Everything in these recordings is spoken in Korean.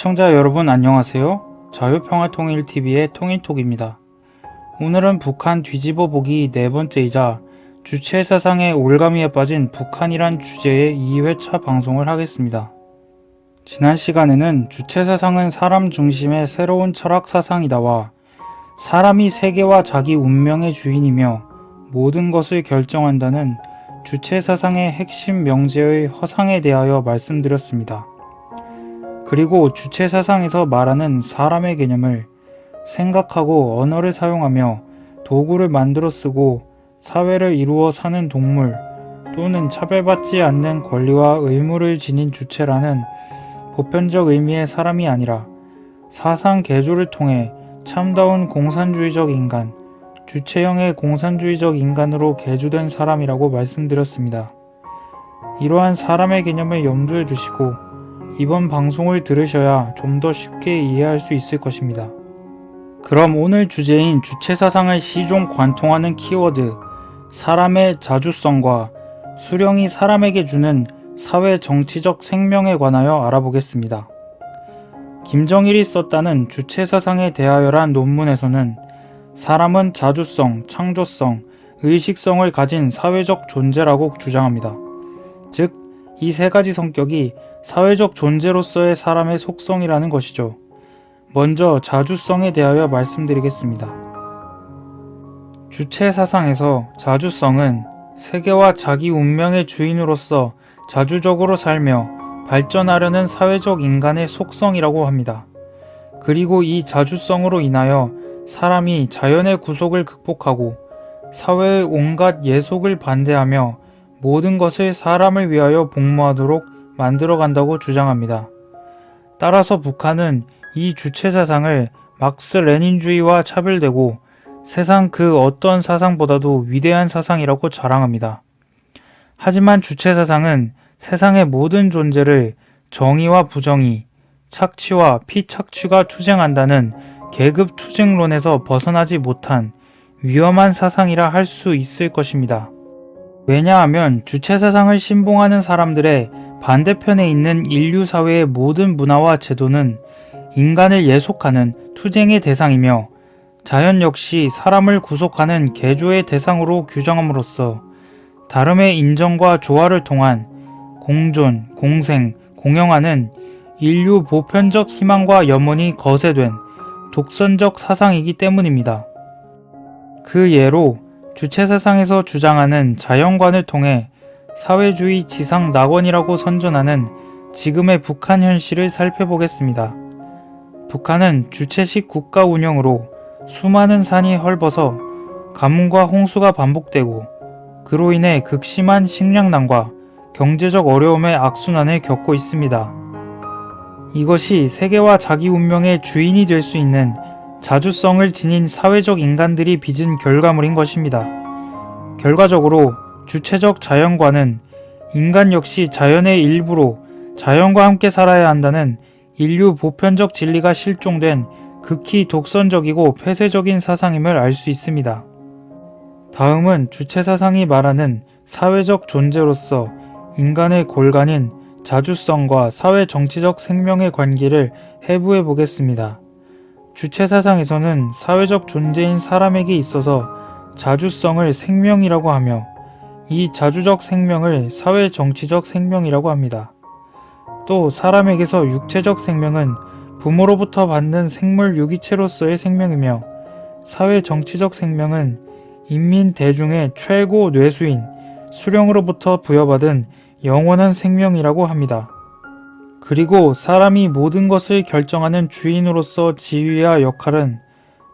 시청자 여러분 안녕하세요. 자유평화통일TV의 통일톡입니다. 오늘은 북한 뒤집어보기 네 번째이자 주체사상의 올가미에 빠진 북한이란 주제의 2회차 방송을 하겠습니다. 지난 시간에는 주체사상은 사람 중심의 새로운 철학사상이다와 사람이 세계와 자기 운명의 주인이며 모든 것을 결정한다는 주체사상의 핵심 명제의 허상에 대하여 말씀드렸습니다. 그리고 주체사상에서 말하는 사람의 개념을 생각하고 언어를 사용하며 도구를 만들어 쓰고 사회를 이루어 사는 동물 또는 차별받지 않는 권리와 의무를 지닌 주체라는 보편적 의미의 사람이 아니라 사상 개조를 통해 참다운 공산주의적 인간, 주체형의 공산주의적 인간으로 개조된 사람이라고 말씀드렸습니다. 이러한 사람의 개념을 염두에 두시고 이번 방송을 들으셔야 좀 더 쉽게 이해할 수 있을 것입니다. 그럼 오늘 주제인 주체사상을 시종 관통하는 키워드, 사람의 자주성과 수령이 사람에게 주는 사회 정치적 생명에 관하여 알아보겠습니다. 김정일이 썼다는 주체사상에 대하여란 논문에서는 사람은 자주성, 창조성, 의식성을 가진 사회적 존재라고 주장합니다. 즉, 이 세 가지 성격이 사회적 존재로서의 사람의 속성이라는 것이죠. 먼저 자주성에 대하여 말씀드리겠습니다. 주체사상에서 자주성은 세계와 자기 운명의 주인으로서 자주적으로 살며 발전하려는 사회적 인간의 속성이라고 합니다. 그리고 이 자주성으로 인하여 사람이 자연의 구속을 극복하고 사회의 온갖 예속을 반대하며 모든 것을 사람을 위하여 복무하도록 만들어간다고 주장합니다. 따라서 북한은 이 주체사상을 막스 레닌주의와 차별되고 세상 그 어떤 사상보다도 위대한 사상이라고 자랑합니다. 하지만 주체사상은 세상의 모든 존재를 정의와 부정의, 착취와 피착취가 투쟁한다는 계급 투쟁론에서 벗어나지 못한 위험한 사상이라 할 수 있을 것입니다. 왜냐하면 주체사상을 신봉하는 사람들의 반대편에 있는 인류사회의 모든 문화와 제도는 인간을 예속하는 투쟁의 대상이며 자연 역시 사람을 구속하는 개조의 대상으로 규정함으로써 다름의 인정과 조화를 통한 공존, 공생, 공영하는 인류 보편적 희망과 염원이 거세된 독선적 사상이기 때문입니다. 그 예로 주체사상에서 주장하는 자연관을 통해 사회주의 지상 낙원이라고 선전하는 지금의 북한 현실을 살펴보겠습니다. 북한은 주체식 국가 운영으로 수많은 산이 헐벗어 가뭄과 홍수가 반복되고 그로 인해 극심한 식량난과 경제적 어려움의 악순환을 겪고 있습니다. 이것이 세계와 자기 운명의 주인이 될 수 있는 자주성을 지닌 사회적 인간들이 빚은 결과물인 것입니다. 결과적으로 주체적 자연관은 인간 역시 자연의 일부로 자연과 함께 살아야 한다는 인류 보편적 진리가 실종된 극히 독선적이고 폐쇄적인 사상임을 알 수 있습니다. 다음은 주체사상이 말하는 사회적 존재로서 인간의 골간인 자주성과 사회 정치적 생명의 관계를 해부해 보겠습니다. 주체사상에서는 사회적 존재인 사람에게 있어서 자주성을 생명이라고 하며 이 자주적 생명을 사회 정치적 생명이라고 합니다. 또 사람에게서 육체적 생명은 부모로부터 받는 생물 유기체로서의 생명이며 사회 정치적 생명은 인민 대중의 최고 뇌수인 수령으로부터 부여받은 영원한 생명이라고 합니다. 그리고 사람이 모든 것을 결정하는 주인으로서 지위와 역할은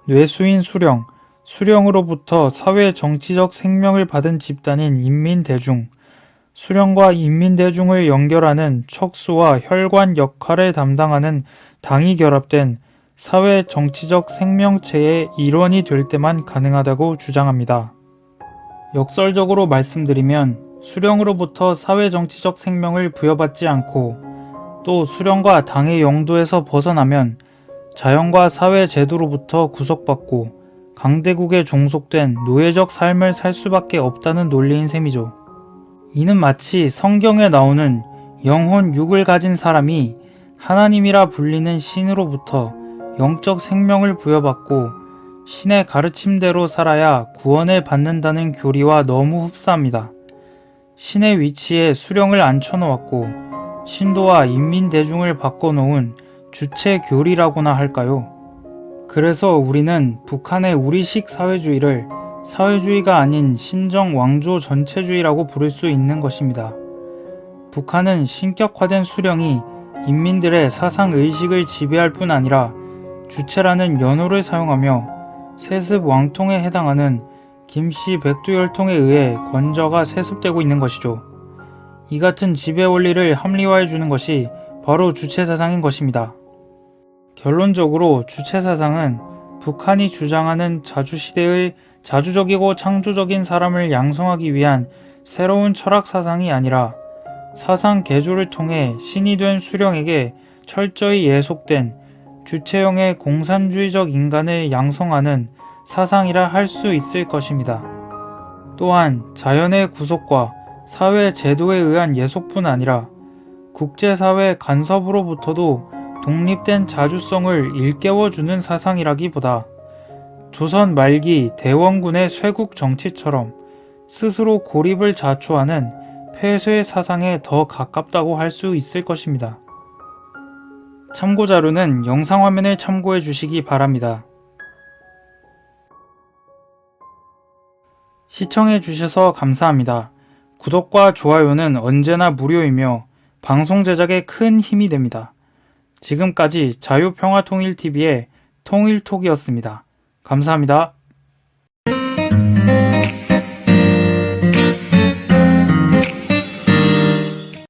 뇌수인 수령, 수령으로부터 사회 정치적 생명을 받은 집단인 인민대중, 수령과 인민대중을 연결하는 척수와 혈관 역할을 담당하는 당이 결합된 사회 정치적 생명체의 일원이 될 때만 가능하다고 주장합니다. 역설적으로 말씀드리면 수령으로부터 사회 정치적 생명을 부여받지 않고 또 수령과 당의 영도에서 벗어나면 자연과 사회 제도로부터 구속받고 강대국에 종속된 노예적 삶을 살 수밖에 없다는 논리인 셈이죠. 이는 마치 성경에 나오는 영혼 육을 가진 사람이 하나님이라 불리는 신으로부터 영적 생명을 부여받고 신의 가르침대로 살아야 구원을 받는다는 교리와 너무 흡사합니다. 신의 위치에 수령을 앉혀놓았고 신도와 인민대중을 바꿔놓은 주체 교리라고나 할까요? 그래서 우리는 북한의 우리식 사회주의를 사회주의가 아닌 신정 왕조 전체주의라고 부를 수 있는 것입니다. 북한은 신격화된 수령이 인민들의 사상의식을 지배할 뿐 아니라 주체라는 연호를 사용하며 세습 왕통에 해당하는 김씨 백두혈통에 의해 권저가 세습되고 있는 것이죠. 이 같은 지배 원리를 합리화해 주는 것이 바로 주체 사상인 것입니다. 결론적으로 주체 사상은 북한이 주장하는 자주시대의 자주적이고 창조적인 사람을 양성하기 위한 새로운 철학 사상이 아니라 사상 개조를 통해 신이 된 수령에게 철저히 예속된 주체형의 공산주의적 인간을 양성하는 사상이라 할 수 있을 것입니다. 또한 자연의 구속과 사회 제도에 의한 예속뿐 아니라 국제사회 간섭으로부터도 독립된 자주성을 일깨워주는 사상이라기보다 조선 말기 대원군의 쇄국 정치처럼 스스로 고립을 자초하는 폐쇄 사상에 더 가깝다고 할 수 있을 것입니다. 참고자료는 영상화면을 참고해 주시기 바랍니다. 시청해 주셔서 감사합니다. 구독과 좋아요는 언제나 무료이며 방송 제작에 큰 힘이 됩니다. 지금까지 자유평화통일TV의 통일톡이었습니다. 감사합니다.